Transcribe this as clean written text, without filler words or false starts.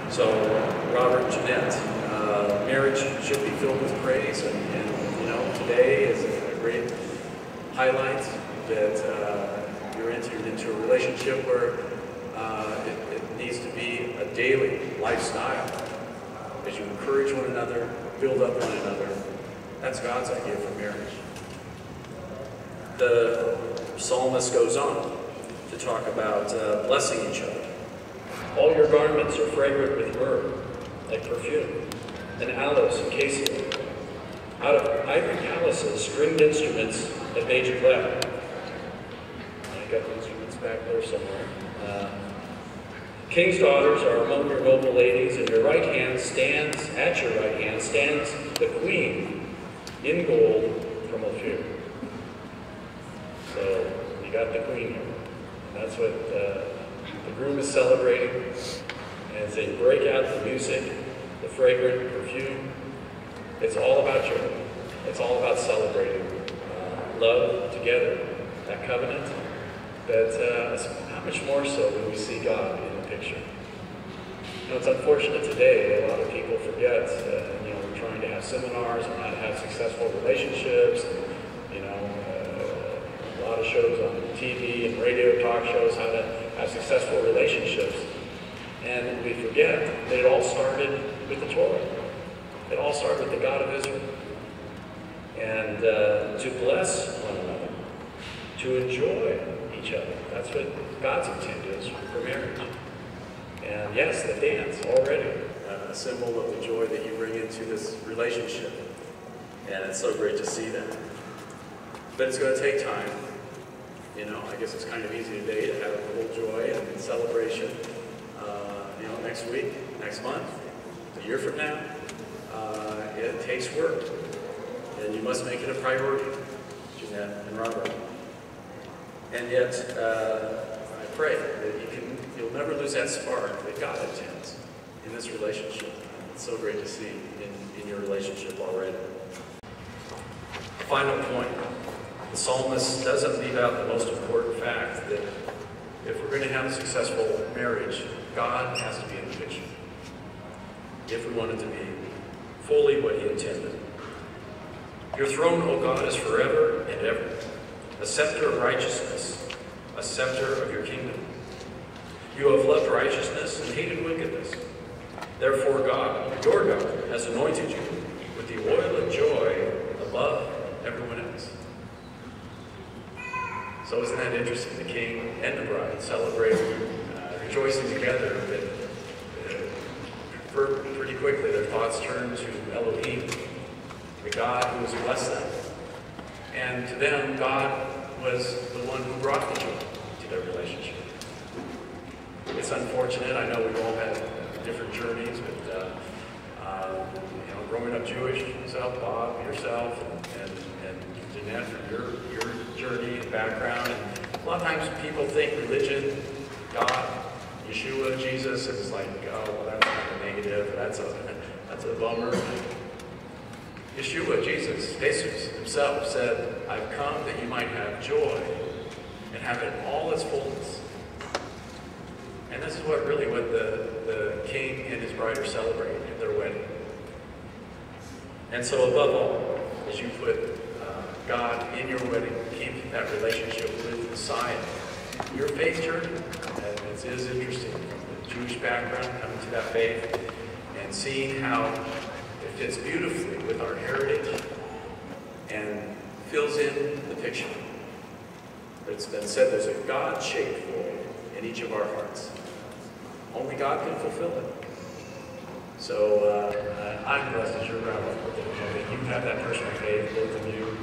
So, Robert and Jeannette, marriage should be filled with praise, and you know, today is a great highlight that you're entered into a relationship where it needs to be a daily lifestyle. As you encourage one another, build up one another, that's God's idea for marriage. The psalmist goes on to talk about blessing each other. All your garments are fragrant with myrrh, like perfume, and aloes and cassia. Out of ivory palaces, stringed instruments that made you glad. I got the instruments back there somewhere. King's daughters are among your noble ladies, and at your right hand stands the queen in gold from Ophir. So you got the queen here. And that's what the groom is celebrating. As they break out the music, the fragrant perfume, it's all about joy. It's all about celebrating love together, that covenant. But how much more so when we see God in the picture? You know, it's unfortunate today, a lot of people forget, you know, we're trying to have seminars on how to have successful relationships, and, you know, a lot of shows on TV and radio talk shows how to have successful relationships. And we forget that it all started with the Torah. It all started with the God of Israel. And to bless one another, to enjoy each other. That's what God's intent is for marriage. And yes, the dance already, a symbol of the joy that you bring into this relationship. And it's so great to see that. But it's going to take time. You know, I guess it's kind of easy today to have a little joy and celebration. You know, next week, next month, a year from now, it takes work. And you must make it a priority, Jeannette and Robert. And yet, I pray that you'll never lose that spark that God intends in this relationship. It's so great to see in your relationship already. Final point. The psalmist doesn't leave out the most important fact that if we're going to have a successful marriage, God has to be in the picture. If we want it to be fully what He intended. Your throne, O God, is forever and ever. A scepter of righteousness, a scepter of your kingdom. You have loved righteousness and hated wickedness. Therefore God, your God, has anointed you with the oil of joy above everyone else. So isn't that interesting? The king and the bride celebrating, rejoicing together. But pretty quickly their thoughts turn to Elohim, the God who has blessed them. And to them, God was the one who brought the joy to their relationship. It's unfortunate. I know we've all had different journeys, but you know, growing up Jewish, yourself, Bob, yourself, and Jeannette, from your journey and background. And a lot of times people think religion, God, Yeshua, Jesus, is like, oh, well, that's kind of negative. That's a bummer. Yeshua, Jesus himself said, I've come that you might have joy and have it in all its fullness. And this is what the king and his bride are celebrating at their wedding. And so above all, as you put God in your wedding, keep that relationship with Messiah. Your faith journey, and it is interesting from the Jewish background, coming to that faith, and seeing how it fits beautifully with our heritage and fills in the picture. It's been said there's a God-shaped void in each of our hearts. Only God can fulfill it. So I'm blessed as your rabbi that you have that personal faith, both of you.